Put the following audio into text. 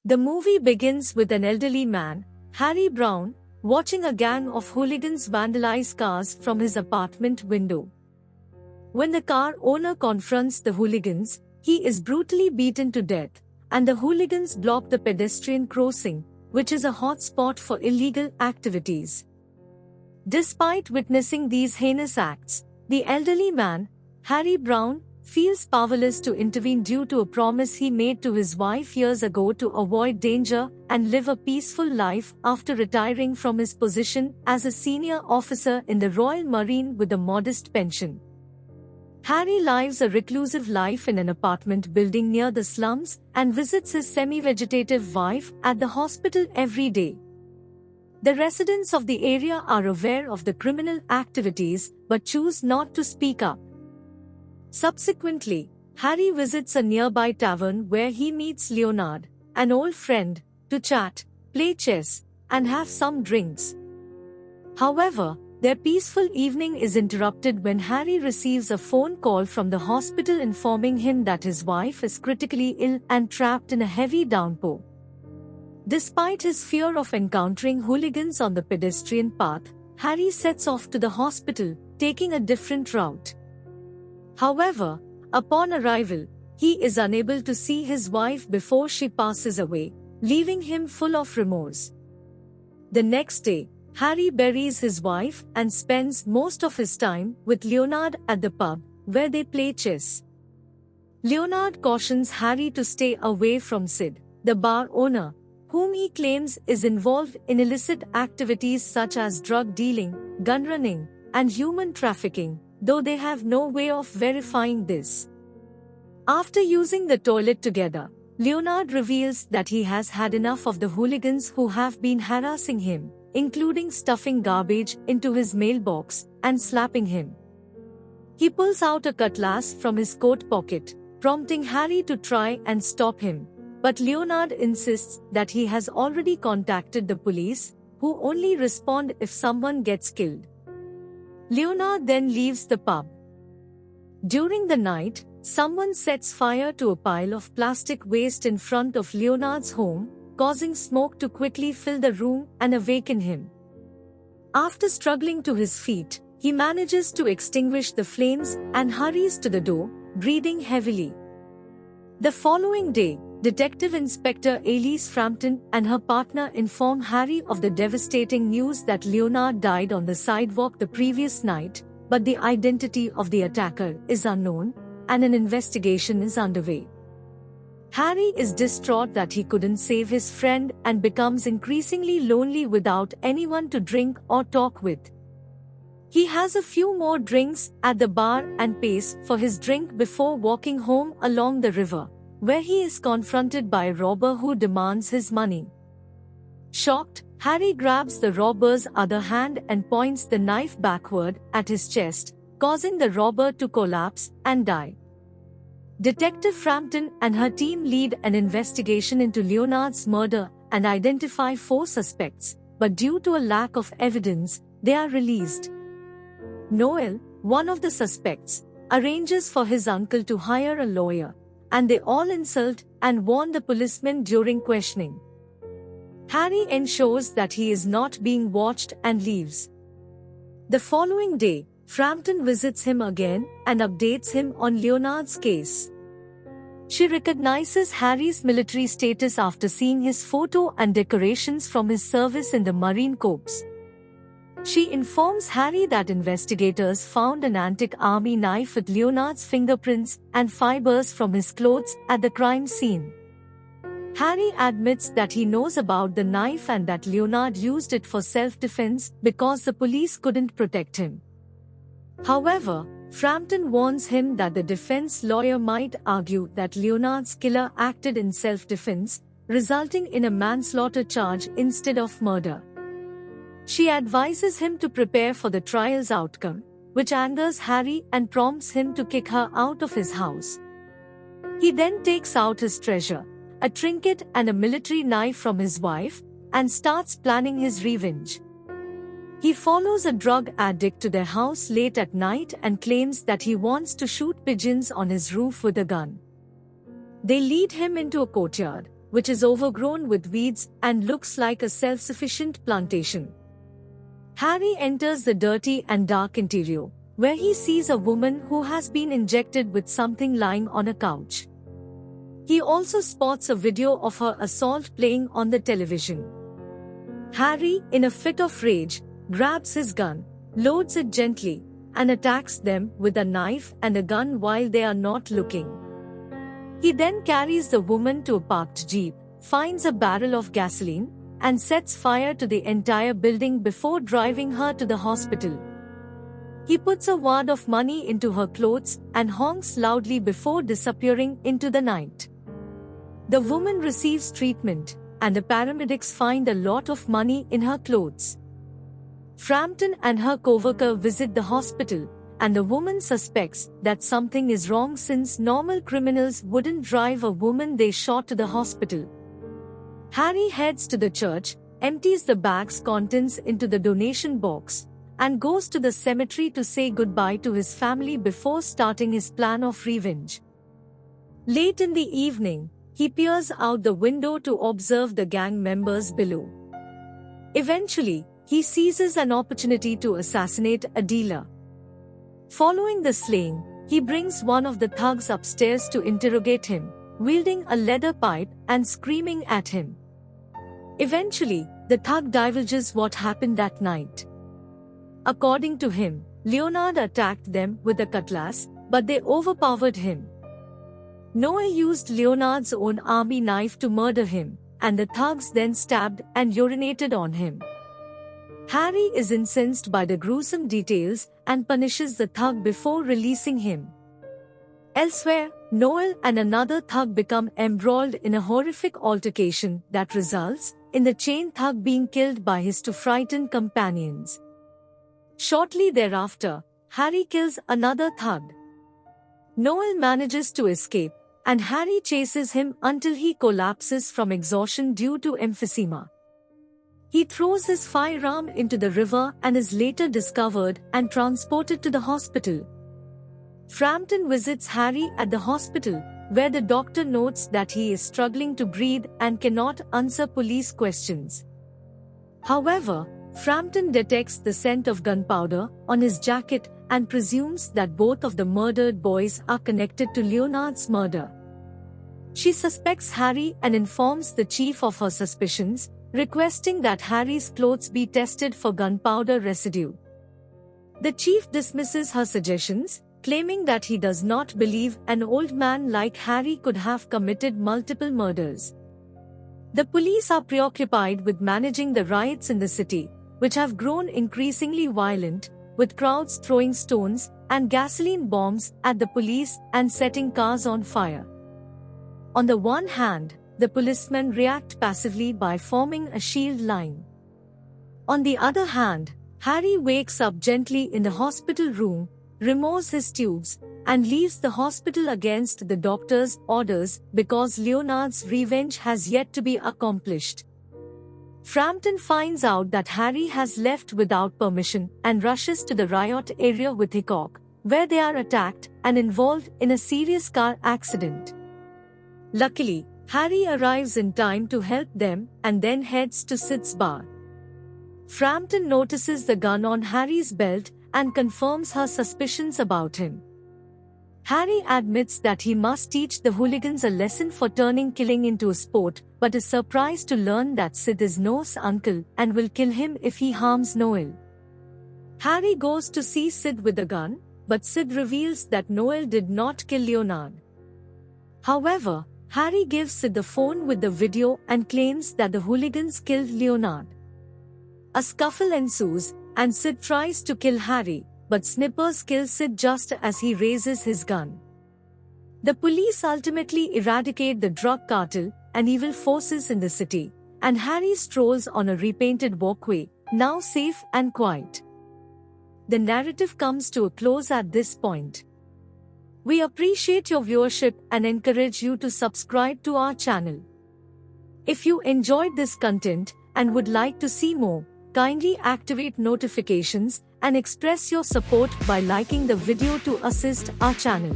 The movie begins with an elderly man, Harry Brown, watching a gang of hooligans vandalize cars from his apartment window. When the car owner confronts the hooligans, he is brutally beaten to death, and the hooligans block the pedestrian crossing, which is a hot spot for illegal activities. Despite witnessing these heinous acts, the elderly man, Harry Brown, feels powerless to intervene due to a promise he made to his wife years ago to avoid danger and live a peaceful life after retiring from his position as a senior officer in the Royal Marine with a modest pension. Harry lives a reclusive life in an apartment building near the slums and visits his semi-vegetative wife at the hospital every day. The residents of the area are aware of the criminal activities but choose not to speak up. Subsequently, Harry visits a nearby tavern where he meets Leonard, an old friend, to chat, play chess, and have some drinks. However, their peaceful evening is interrupted when Harry receives a phone call from the hospital informing him that his wife is critically ill and trapped in a heavy downpour. Despite his fear of encountering hooligans on the pedestrian path, Harry sets off to the hospital, taking a different route. However, upon arrival, he is unable to see his wife before she passes away, leaving him full of remorse. The next day, Harry buries his wife and spends most of his time with Leonard at the pub, where they play chess. Leonard cautions Harry to stay away from Sid, the bar owner, whom he claims is involved in illicit activities such as drug dealing, gun running, and human trafficking, though they have no way of verifying this. After using the toilet together, Leonard reveals that he has had enough of the hooligans who have been harassing him, including stuffing garbage into his mailbox and slapping him. He pulls out a cutlass from his coat pocket, prompting Harry to try and stop him, but Leonard insists that he has already contacted the police, who only respond if someone gets killed. Leonard then leaves the pub. During the night, someone sets fire to a pile of plastic waste in front of Leonard's home, causing smoke to quickly fill the room and awaken him. After struggling to his feet, he manages to extinguish the flames and hurries to the door, breathing heavily. The following day, Detective Inspector Elise Frampton and her partner inform Harry of the devastating news that Leonard died on the sidewalk the previous night, but the identity of the attacker is unknown, and an investigation is underway. Harry is distraught that he couldn't save his friend and becomes increasingly lonely without anyone to drink or talk with. He has a few more drinks at the bar and pays for his drink before walking home along the river, where he is confronted by a robber who demands his money. Shocked, Harry grabs the robber's other hand and points the knife backward at his chest, causing the robber to collapse and die. Detective Frampton and her team lead an investigation into Leonard's murder and identify 4 suspects, but due to a lack of evidence, they are released. Noel, one of the suspects, arranges for his uncle to hire a lawyer, and they all insult and warn the policeman during questioning. Harry ensures that he is not being watched and leaves. The following day, Frampton visits him again and updates him on Leonard's case. She recognizes Harry's military status after seeing his photo and decorations from his service in the Marine Corps. She informs Harry that investigators found an antique army knife with Leonard's fingerprints and fibers from his clothes at the crime scene. Harry admits that he knows about the knife and that Leonard used it for self-defense because the police couldn't protect him. However, Frampton warns him that the defense lawyer might argue that Leonard's killer acted in self-defense, resulting in a manslaughter charge instead of murder. She advises him to prepare for the trial's outcome, which angers Harry and prompts him to kick her out of his house. He then takes out his treasure, a trinket and a military knife from his wife, and starts planning his revenge. He follows a drug addict to their house late at night and claims that he wants to shoot pigeons on his roof with a gun. They lead him into a courtyard, which is overgrown with weeds and looks like a self-sufficient plantation. Harry enters the dirty and dark interior, where he sees a woman who has been injected with something lying on a couch. He also spots a video of her assault playing on the television. Harry, in a fit of rage, grabs his gun, loads it gently, and attacks them with a knife and a gun while they are not looking. He then carries the woman to a parked jeep, finds a barrel of gasoline, and sets fire to the entire building before driving her to the hospital. He puts a wad of money into her clothes and honks loudly before disappearing into the night. The woman receives treatment, and the paramedics find a lot of money in her clothes. Frampton and her coworker visit the hospital, and the woman suspects that something is wrong since normal criminals wouldn't drive a woman they shot to the hospital. Harry heads to the church, empties the bag's contents into the donation box, and goes to the cemetery to say goodbye to his family before starting his plan of revenge. Late in the evening, he peers out the window to observe the gang members below. Eventually, he seizes an opportunity to assassinate a dealer. Following the slaying, he brings one of the thugs upstairs to interrogate him, wielding a leather pipe and screaming at him. Eventually, the thug divulges what happened that night. According to him, Leonard attacked them with a cutlass, but they overpowered him. Noel used Leonard's own army knife to murder him, and the thugs then stabbed and urinated on him. Harry is incensed by the gruesome details and punishes the thug before releasing him. Elsewhere, Noel and another thug become embroiled in a horrific altercation that results in the chain thug being killed by his two frightened companions. Shortly thereafter, Harry kills another thug. Noel manages to escape, and Harry chases him until he collapses from exhaustion due to emphysema. He throws his firearm into the river and is later discovered and transported to the hospital. Frampton visits Harry at the hospital, where the doctor notes that he is struggling to breathe and cannot answer police questions. However, Frampton detects the scent of gunpowder on his jacket and presumes that both of the murdered boys are connected to Leonard's murder. She suspects Harry and informs the chief of her suspicions, requesting that Harry's clothes be tested for gunpowder residue. The chief dismisses her suggestions, claiming that he does not believe an old man like Harry could have committed multiple murders. The police are preoccupied with managing the riots in the city, which have grown increasingly violent, with crowds throwing stones and gasoline bombs at the police and setting cars on fire. On the one hand, the policemen react passively by forming a shield line. On the other hand, Harry wakes up gently in the hospital room, removes his tubes, and leaves the hospital against the doctor's orders because Leonard's revenge has yet to be accomplished. Frampton finds out that Harry has left without permission and rushes to the riot area with Hickok, where they are attacked and involved in a serious car accident. Luckily, Harry arrives in time to help them and then heads to Sid's bar. Frampton notices the gun on Harry's belt and confirms her suspicions about him. Harry admits that he must teach the hooligans a lesson for turning killing into a sport, but is surprised to learn that Sid is Noel's uncle and will kill him if he harms Noel. Harry goes to see Sid with a gun, but Sid reveals that Noel did not kill Leonard. However, Harry gives Sid the phone with the video and claims that the hooligans killed Leonard. A scuffle ensues, and Sid tries to kill Harry, but Snippers kills Sid just as he raises his gun. The police ultimately eradicate the drug cartel and evil forces in the city, and Harry strolls on a repainted walkway, now safe and quiet. The narrative comes to a close at this point. We appreciate your viewership and encourage you to subscribe to our channel. If you enjoyed this content and would like to see more, kindly activate notifications and express your support by liking the video to assist our channel.